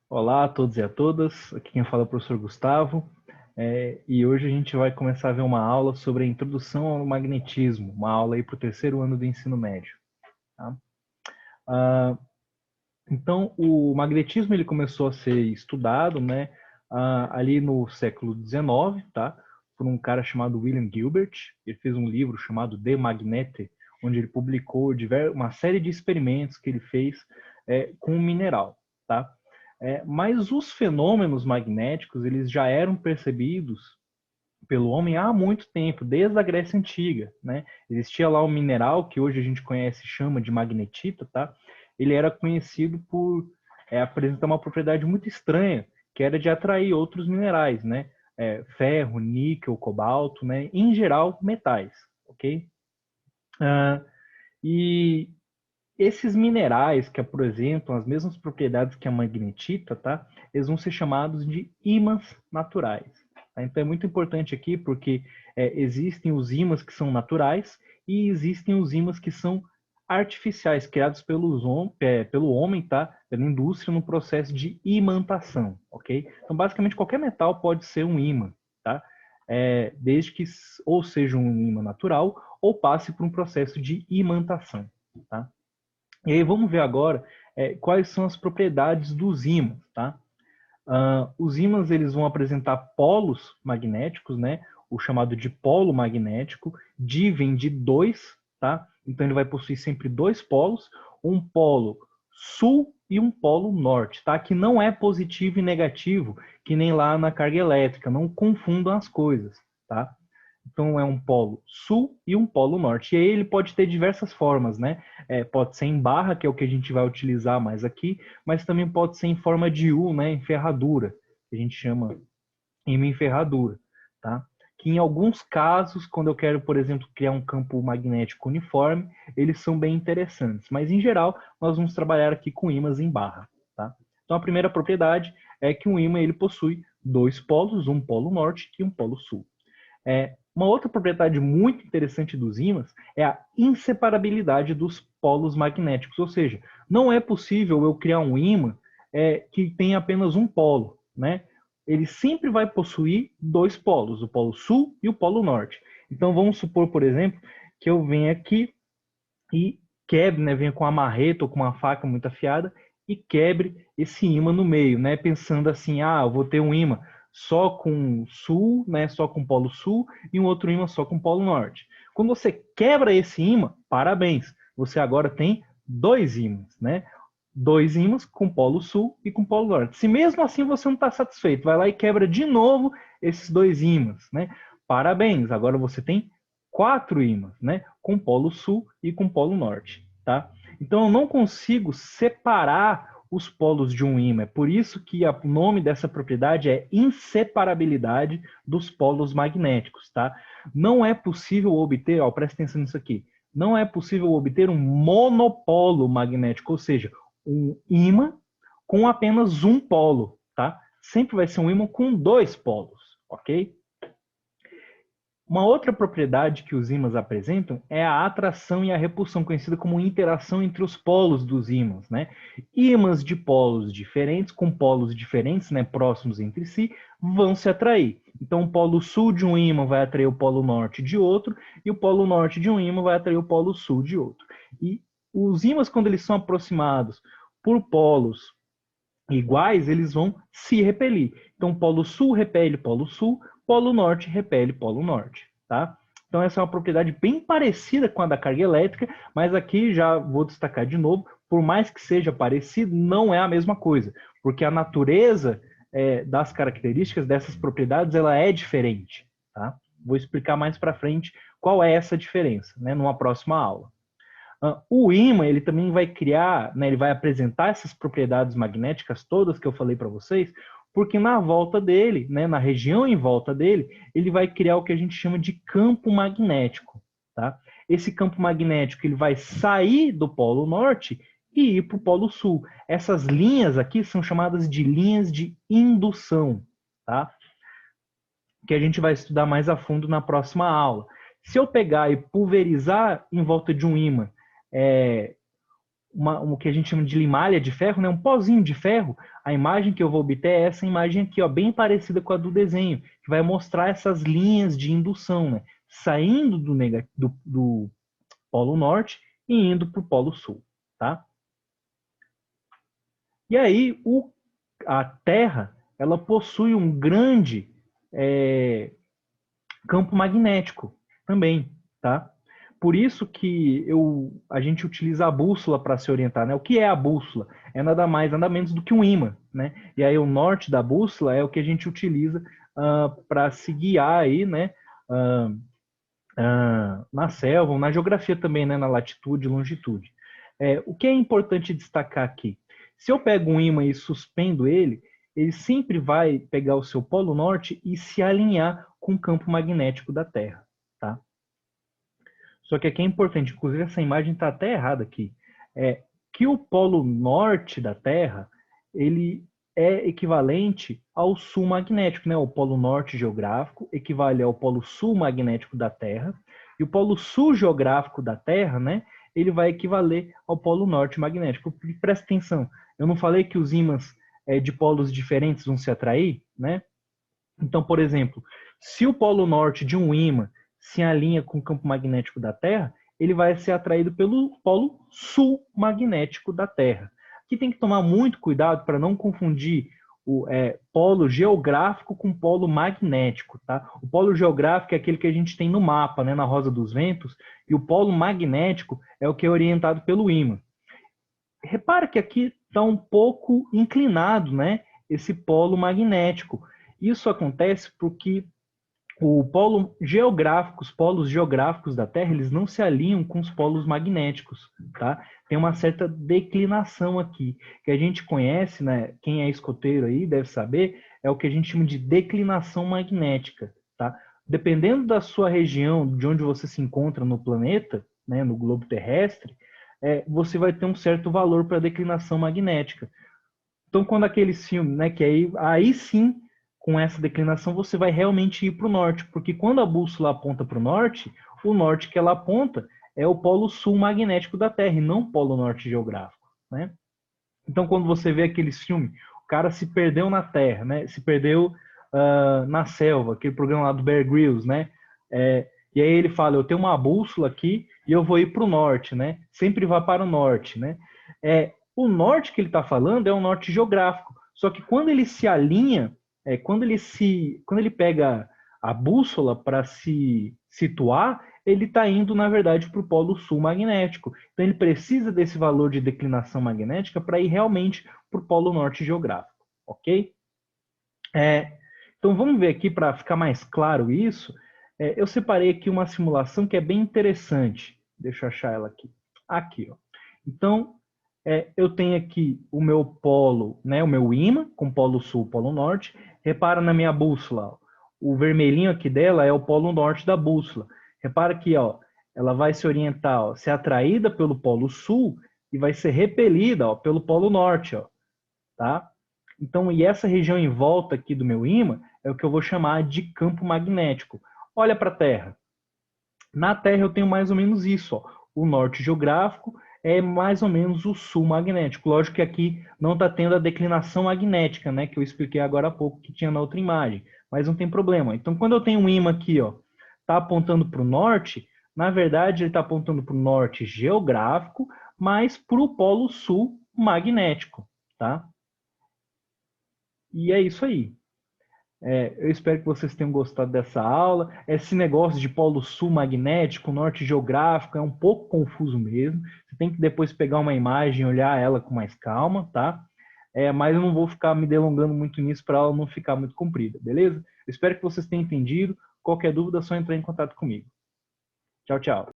Olá a todos e a todas, aqui quem fala é o professor Gustavo, e hoje a gente vai começar a ver uma aula sobre a introdução ao magnetismo, uma aula aí para o terceiro ano do ensino médio. Tá? Ah, então, o magnetismo ele começou a ser estudado, né, ali no século XIX, tá? Por um cara chamado William Gilbert. Ele fez um livro chamado De Magnete, onde ele publicou uma série de experimentos que ele fez com o mineral, tá? Mas os fenômenos magnéticos eles já eram percebidos pelo homem há muito tempo, desde a Grécia Antiga, né? Existia lá um mineral que hoje a gente conhece e chama de magnetita, tá? Ele era conhecido por apresentar uma propriedade muito estranha, que era de atrair outros minerais, né? Ferro, níquel, cobalto, né? Em geral, metais, ok? Ah, e esses minerais que apresentam as mesmas propriedades que a magnetita, tá? Eles vão ser chamados de ímãs naturais. Tá? Então é muito importante aqui porque existem os ímãs que são naturais e existem os ímãs que são artificiais, criados pelo homem, tá? Pela indústria no processo de imantação, ok? Então basicamente qualquer metal pode ser um ímã, tá? Desde que ou seja um ímã natural ou passe por um processo de imantação, tá? E aí vamos ver agora quais são as propriedades dos ímãs, tá? Os ímãs eles vão apresentar polos magnéticos, né? O chamado de polo magnético, di vem de dois, tá? Então ele vai possuir sempre dois polos, um polo sul e um polo norte, tá? Que não é positivo e negativo, que nem lá na carga elétrica, não confundam as coisas, tá? Então é um polo sul e um polo norte. E aí ele pode ter diversas formas, né? Pode ser em barra, que é o que a gente vai utilizar mais aqui, mas também pode ser em forma de U, né? Em ferradura, que a gente chama ímã em ferradura, tá? Que em alguns casos, quando eu quero, por exemplo, criar um campo magnético uniforme, eles são bem interessantes. Mas em geral, nós vamos trabalhar aqui com ímãs em barra, tá? Então a primeira propriedade é que um ímã ele possui dois polos, um polo norte e um polo sul. Uma outra propriedade muito interessante dos ímãs é a inseparabilidade dos polos magnéticos, ou seja, não é possível eu criar um ímã que tenha apenas um polo, né? Ele sempre vai possuir dois polos, o polo sul e o polo norte. Então vamos supor, por exemplo, que eu venha aqui e quebre, né, venha com uma marreta ou com uma faca muito afiada e quebre esse ímã no meio, né, pensando assim, eu vou ter um ímã só com sul, né, só com polo sul e um outro ímã só com polo norte. Quando você quebra esse ímã, parabéns, você agora tem dois ímãs, né? Dois ímãs com polo sul e com polo norte. Se mesmo assim você não está satisfeito, vai lá e quebra de novo esses dois ímãs, né? Parabéns, agora você tem quatro ímãs, né? Com polo sul e com polo norte, tá? Então eu não consigo separar os polos de um ímã. É por isso que o nome dessa propriedade é inseparabilidade dos polos magnéticos, tá? Não é possível obter, presta atenção nisso aqui, não é possível obter um monopolo magnético, ou seja, um ímã com apenas um polo, tá? Sempre vai ser um ímã com dois polos, ok? Uma outra propriedade que os ímãs apresentam é a atração e a repulsão, conhecida como interação entre os polos dos ímãs, né? Ímãs de polos diferentes, com polos diferentes, né, próximos entre si, vão se atrair. Então, o polo sul de um ímã vai atrair o polo norte de outro, e o polo norte de um ímã vai atrair o polo sul de outro. E os ímãs, quando eles são aproximados por polos iguais, eles vão se repelir. Então, polo sul repele polo sul, polo norte repele polo norte, tá? Então, essa é uma propriedade bem parecida com a da carga elétrica, mas aqui já vou destacar de novo, por mais que seja parecido, não é a mesma coisa, porque a natureza das características dessas propriedades ela é diferente, tá? Vou explicar mais para frente qual é essa diferença, né, numa próxima aula. O ímã ele também vai criar, né, ele vai apresentar essas propriedades magnéticas todas que eu falei para vocês, porque na volta dele, né, na região em volta dele, ele vai criar o que a gente chama de campo magnético. Tá? Esse campo magnético ele vai sair do polo norte e ir para o polo sul. Essas linhas aqui são chamadas de linhas de indução, tá? Que a gente vai estudar mais a fundo na próxima aula. Se eu pegar e pulverizar em volta de um ímã o que a gente chama de limalha de ferro, né? Um pozinho de ferro. A imagem que eu vou obter é essa imagem aqui, ó, bem parecida com a do desenho, que vai mostrar essas linhas de indução, né? Saindo do Polo Norte e indo para o Polo Sul, tá? E aí, a Terra, ela possui um grande campo magnético também, tá? Por isso que a gente utiliza a bússola para se orientar, né? O que é a bússola? É nada mais, nada menos do que um ímã, né? E aí o norte da bússola é o que a gente utiliza para se guiar aí, né? Na selva, ou na geografia também, né? Na latitude e longitude. O que é importante destacar aqui? Se eu pego um ímã e suspendo ele, ele sempre vai pegar o seu polo norte e se alinhar com o campo magnético da Terra, tá? Só que aqui é importante, inclusive essa imagem está até errada aqui, que o polo norte da Terra, ele é equivalente ao sul magnético, né? O polo norte geográfico equivale ao polo sul magnético da Terra, e o polo sul geográfico da Terra, né? Ele vai equivaler ao polo norte magnético. Presta atenção, eu não falei que os ímãs de polos diferentes vão se atrair, né? Então, por exemplo, se o polo norte de um ímã se alinha com o campo magnético da Terra, ele vai ser atraído pelo polo sul magnético da Terra. Aqui tem que tomar muito cuidado para não confundir o polo geográfico com polo magnético, tá? O polo geográfico é aquele que a gente tem no mapa, né, na Rosa dos Ventos, e o polo magnético é o que é orientado pelo ímã. Repara que aqui está um pouco inclinado, né, esse polo magnético. Isso acontece porque os polos geográficos da Terra, eles não se alinham com os polos magnéticos, tá? Tem uma certa declinação aqui, que a gente conhece, né? Quem é escoteiro aí deve saber, é o que a gente chama de declinação magnética, tá? Dependendo da sua região, de onde você se encontra no planeta, né, no globo terrestre, você vai ter um certo valor para declinação magnética. Então, quando aqueles filmes, né, que aí sim, com essa declinação, você vai realmente ir para o norte, porque quando a bússola aponta para o norte que ela aponta é o polo sul magnético da Terra, e não o polo norte geográfico, né? Então, quando você vê aqueles filmes, o cara se perdeu na Terra, né? Se perdeu na selva, aquele programa lá do Bear Grylls, né? E aí ele fala, eu tenho uma bússola aqui e eu vou ir para o norte, né? Sempre vá para o norte, né? O norte que ele está falando é o norte geográfico. Só que quando ele se alinha, quando ele pega a bússola para se situar, ele está indo, na verdade, para o polo sul magnético. Então ele precisa desse valor de declinação magnética para ir realmente para o polo norte geográfico, ok? Então vamos ver aqui para ficar mais claro isso. Eu separei aqui uma simulação que é bem interessante. Deixa eu achar ela aqui. Aqui, ó. Então, eu tenho aqui o meu polo, né, o meu ímã, com polo sul, polo norte. Repara na minha bússola, ó. O vermelhinho aqui dela é o polo norte da bússola. Repara aqui, ó, ela vai se orientar, ó, ser atraída pelo polo sul e vai ser repelida, ó, pelo polo norte, ó, tá? Então, e essa região em volta aqui do meu ímã é o que eu vou chamar de campo magnético. Olha para a Terra. Na Terra eu tenho mais ou menos isso, ó. O norte geográfico é mais ou menos o sul magnético. Lógico que aqui não está tendo a declinação magnética, né, que eu expliquei agora há pouco que tinha na outra imagem, mas não tem problema. Então, quando eu tenho um ímã aqui, ó, tá apontando para o norte, na verdade ele está apontando para o norte geográfico, mas para o polo sul magnético, tá? E é isso aí. Eu espero que vocês tenham gostado dessa aula. Esse negócio de polo sul magnético, norte geográfico, é um pouco confuso mesmo. Você tem que depois pegar uma imagem e olhar ela com mais calma, tá? Mas eu não vou ficar me delongando muito nisso para ela não ficar muito comprida, beleza? Eu espero que vocês tenham entendido. Qualquer dúvida é só entrar em contato comigo. Tchau, tchau.